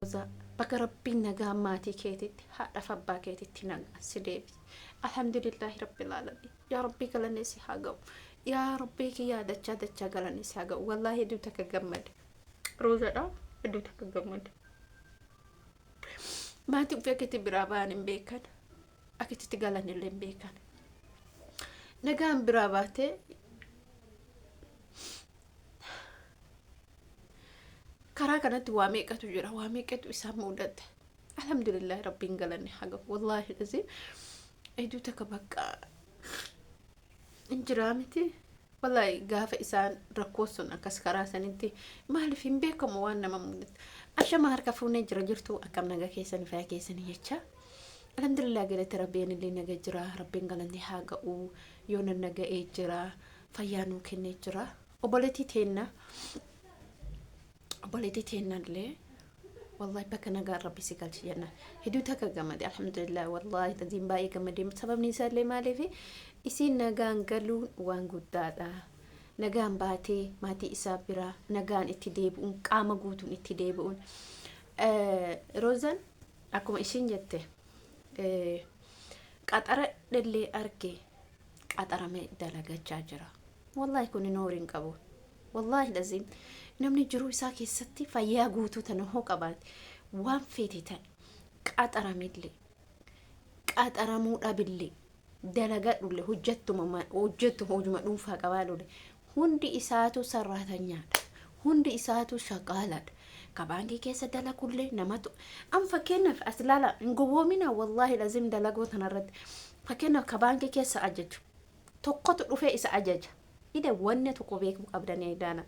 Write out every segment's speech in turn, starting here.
Roza bakka rabbiin nagaa maatii keetitti haadha fi abbaa keetitti nagaa si deebise. Alhamdulillahi rabbil alamin. Yaa rabbii galanni si haa ga'u. Yaa rabbii kiyyaa dachaa galanni si haa ga'u. Wallahi hedduu takka gammade. Rozaadha hedduu takka gammade. Maatii ofii akkitti biraa ba'an hin beekan. Akkitti galan illee hin beekan. Nagaan biraa baatee karaa kanatti waa meeqatu jira, waa meeqatu isaa mudate. Alhamdulillah rabbiin galanni haa ga'u. Wallahi lazim hedduu takka bakka injiraa miti. Wallahi gaafa isaan rakkoo sun akkas karaa sanitti maaliif hin beekamu waan nama mudate. Ashama harka fuunee jira jirtu akkam nagaa keessan fayyaa keessanii jecha. Alhamdulillah galata rabbiin illee naga jira. Rabbiin galanni haa ga'u. Yoo nan naga'ee jira fayyaa nuu kennee jira. Obboleettii teenna illee wallahi bakka nagaa rabbi si galchi jenna. Hedduu takka gammade alhamdulillah wallahi taziin baay'ee gammade. Sababni isaa illee maaliif isiin nagaan galuun waan guddaadha. Nagaan baatee maatii isaa bira nagaan itti deebi'uun qaama guutuun itti deebi'uun. Rozaan akkuma ishiin jette qaxara dhallee arge qaxarame dalagachaa jira. Wallahi kun hin horiin qabu. Wallahi lazim namni jiruu isaa keessatti fayyaa guutuu tan hoo qabaate waan feete tan qaxaramillee qaxaramuu dhabillee dalagadhullee hojjettuma hojuma dhuunfaa qabaallee hundi isaatu sarraatanyaadha. Hundi isaatu shaqaalaadha. Kabaankii keessa dalaguullee namatu am fakkeenyaaf as ilaala hin gowwoomina wallahi lazim dalagoo tanarratti fakkeenyaaf kabaankii keessa ajaju tokkotu dhufee isa ajaja. Ida wanne tokko beeku qabdanii daana.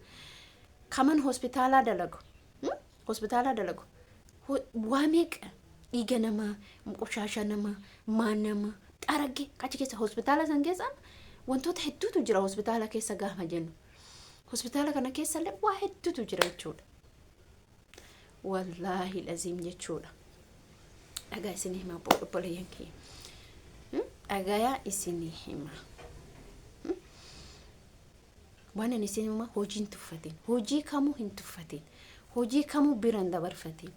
Kaman hospitaala dalagu. Hospitaala dalagu. Waa meeqa dhiiga nama, qoshasha nama, maan nama, xaragge achi keessa hospitaala san keessa wantoota hedduutu jira hospitaala keessa gaafa jennu. Hospitaala kana keessa illee waa hedduutu jira jechuudha. Wallahi lazim jechuudha. Dhagaa isinii himaa obboleeyyan kiyya. Dhagaa isinii himaa. Waan ani isin himaa hojiin tuffatiin. Hojii kamuu hin tuffatiin. Hojii kamuu biraan dabarfatiin.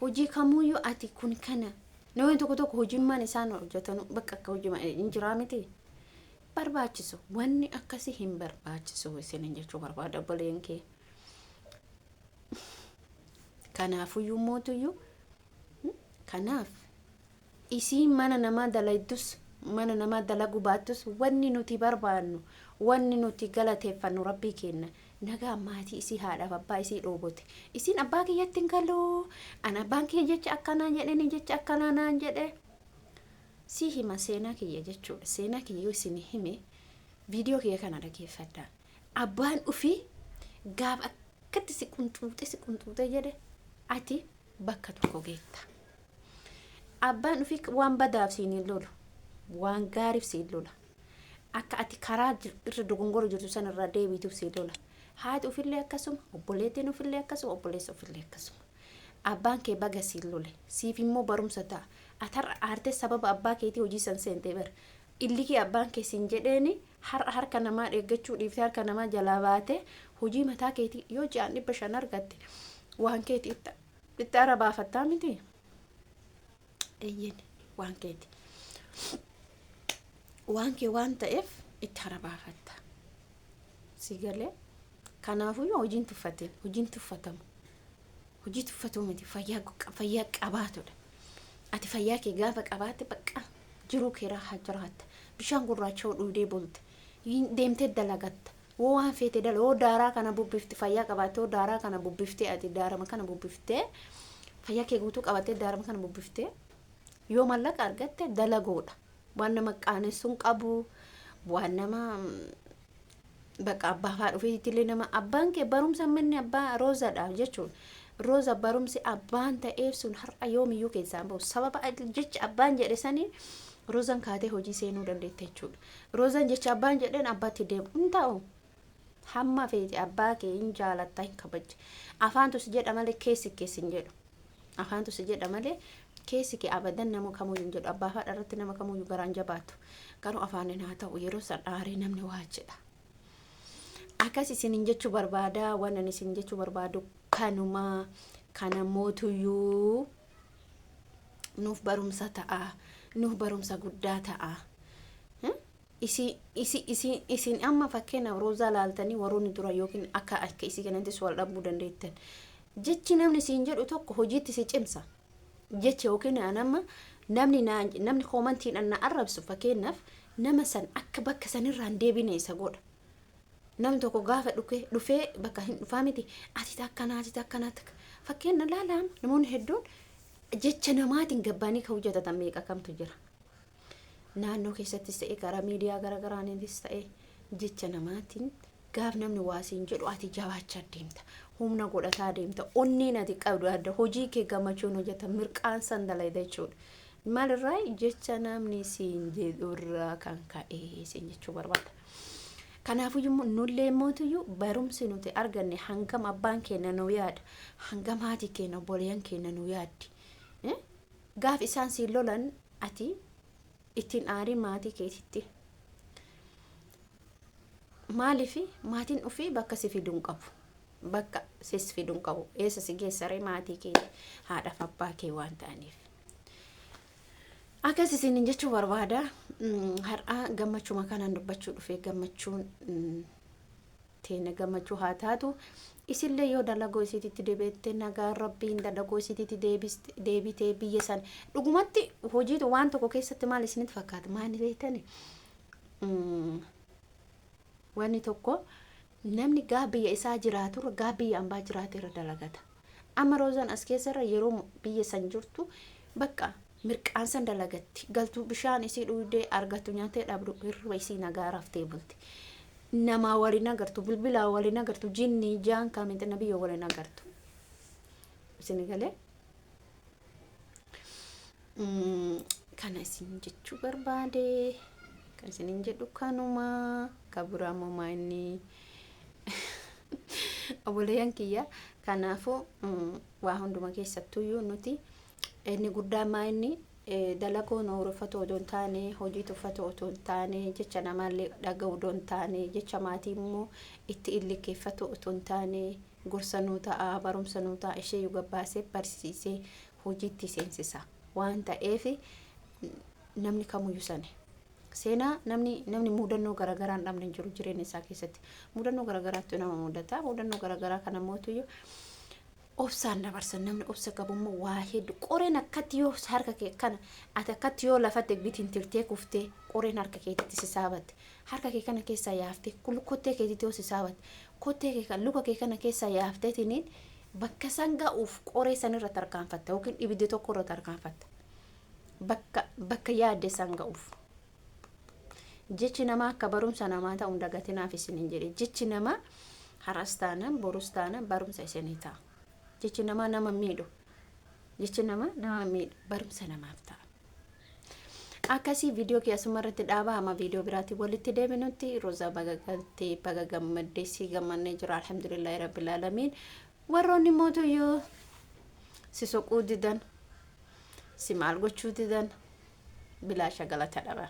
Hojii kamuu yoo ati kun kana namoonni tokko hojimmaan isaan hojjetanu bakka akka hojii hin jiraa miti. Barbaachisu wanni akkasii hin barbaachisu isin jechuu barbaada obboleeyyan kee. Kanaafuyyuu mootuyyuu kanaaf isiin mana namaa dalaydus mana namaa dalagu baattus wanni nuti barbaannu wanni nuti galateeffannu rabbii kenna nagaa maatii isii haadhaaf abbaa isii dhoobote. Isiin abbaa kiyyatti hin galuu ana abbaan kiyya jecha akkanaa jedheni jecha akkanaa naan jedhe si hima seenaa kiyya jechuudha. Seenaa kiyya yoo isin hime viidiyoo kiyya kana dhageeffadhaa. Abbaan ufii gaaf akkatti si qunxuute jedhe ati bakka tokko geetta. Abbaan ufii waan badaaf siin lolu waan gaariif siin lola. Akka ati karaa irra dogongora jirtu san irraa deebituuf siin lola. Haati ufillee akkasuma obboleettiin ufillee akkasuma obboleessa ufillee akkasuma. Abbaan kee baga siin lole siif immoo barumsa ta'a. Atarra aartee sababa abbaa keetii hojii san seentee bara. Illi kee abbaan kee siin jedheeni harka namaa eeggachuu dhiiftee harka namaa jalaa baatee hojii mataa keetii yoo ji'aan 500 argatte waan keetii itti arabaafattaa miti. Eeyyen waan keeti. Waan kee waan ta'eef itti arabaafatta. Si galee kanaafuu yoo hojiin tuffateen hojiin tuffatamu. Hojii tuffatu miti fayyaa qabaatudha. Ati fayyaa kee gaafa qabaatte bakka jiruu kee raahaa jiraatta. Bishaan gurraacha dhuudee bolte. Deemtee dalagatta. Waan feete dalagoo daaraa kana bubbifte fayyaa qabaattee daaraa kana bubbiftee ati daarama kana bubbiftee fayyaa kee guutuu qabattee daarama kana bubbiftee yoo mallaqa argatte dalagoodha. Waan nama qaanessuun qabu waan nama bakka abbaa faa dhufeetti illee nama abbaan kee barumsa manni abbaa Rozaadha jechuudha. Roza barumsi abbaan ta'eef sun har'a yoomiyyuu keessaan bahu sababa jecha abbaan jedhe sanii Rozaan kaatee hojii seenuu dandeette jechuudha. Rozaan jecha abbaan jedheen abbaatti deemu hin ta'u. Hamma feete abbaa kee hin jaalatta hin kabajje. Afaantu si jedha malee keessi hin jedhu. Afaantu si jedha malee keessi kee abadan nama kamuu hin jedhu. Abbaa faa irratti nama kamuu garaan jabaatu. Garuu afaanin haa ta'u yeroo san dhaaree namni waa jedha. Akkas isin jechuu barbaada waan ani isin jechuu barbaadu kanuma kana mootuyyuu nuuf barumsa ta'a, nuuf barumsa guddaa ta'a. Isin amma fakkeenya Roza laaltanii warroonni dura yookiin akka isii kanattis wal dhabuu dandeettan. Jechi namni siin jedhu tokko hojiitti si cimsa. Jechi yookiin nama namni komantiidhaan na arrabsu fakkeenyaaf nama san akka bakka sanirraan deebine isa godha. Namni tokko gaafa dhufee bakka hin dhufaa miti ati akkanaa fakkeenya laalaam namoonni hedduun jecha namaatiin gabbaanii kan hojjetatan meeqa kamtu jira. Naannoo keessattis ta'e karaa miidiyaa garaagaraanis ta'e jecha namaatiin gaaf namni waasiin jedhu ati jabaachaa deemta, humna godhataa deemta, onneen ati qabdu adda hojii kee gammachuun hojjetan mirqaan san dalayda jechuudha. Maalirraa jecha namni siin jedhurraa kan ka'ee siin jechuu barbaada. Kanaafuu nullee mootuyyuu barumsi nuti arganne hangam abbaan keenya nu yaada, hangam haati keenya obboleeyyan keenya nu yaaddi. Gaaf isaan siin lolan ati ittiin aarii maatii keetitti. Maaliifi maatiin ofii bakka si fiduun qabu. Bakka sis fiduun qabu. Eessa si geessaree maatii keeti haadhaaf abbaa kee waan ta'aniif. Akkas isin jechuu barbaada. Har'a gammachuma kanaan dubbachuu dhufee gammachuun teenya gammachuu haa taatu. Isillee yoo dalagoo isiititti deebitee nagaa rabbiin dalagoo isiititti deebitee biyya san dhugumatti hojiitu waan tokko keessatti maal isinitti fakkaata maal beektani? Wanni tokko namni gaa biyya isaa jiraatu gaa biyya ambaa jiraatu irra dalagata. Amma Rozaan as keessarra yeroo biyya san jirtu bakka mirqaan san dalagatti galtuu bishaan isii dhuudee argatu nyaatee dhabdu hirriba isii nagaa raftee bulti. Nama waliin agartu bilbila waliin agartu jinni jaan kamitti nabiyyoo waliin agartu. Isin galee kana isin jechuu barbaade kan isin jedhu kanuma kabura momaani obboleeyyan kiyya. Kanaafuu waa hunduma keessattuyyuu nuti inni guddaa maayinni dalagoo noorofatu odoon taane hojii tuffatu odoon taane jecha namaallee dhaga'u odoon taane jecha maatii immoo itti illikkeeffatu odoon taane gorsanuu ta'a barumsanuu ta'a ishee gabbaasee barsiisee hojiitti seensisa waan ta'eef namni kamuyyuu sane seenaa namni mudannoo garagaraan dhabne jiru jireenya isaa keessatti mudannoo garagaraatti nama mudata mudannoo garagaraa kana mootuyyuu obsaan dabarsan namni obsa qabummoo waa hedduu qoreen akkatti yoo harka kee kana ati akkatti yoo lafatte bitiin tirtee kuftee qoreen harka keetitti si saabatte harka kee kana keessaa yaaftee kottee keetitti yoo si saabatte kottee kee kan luka kee kana keessaa yaafteetiniin bakka san ga'uuf qoree san irra tarkaanfatta yookiin ibidde tokko irra tarkaanfatta bakka yaadde san ga'uuf. Jechi namaa akka barumsa namaa ta'uun dagatinaaf isiniin jedhe jechi namaa haras taana borus taana barumsa isinii ta'a. Jechi nama miidhu. Jechi nama miidhu barumsa namaaf ta'a. Akkasii viidiyoo keessuma irratti dhaabaa ama viidiyoo biraatti walitti deebinutti Roza bagagaltee baga gammaddee si gammannee jira alhamdulillahi rabbil aalamiin. Warroonni mootuyyuu si soquu didan si maal gochuu didan bilaasha galata dhaban.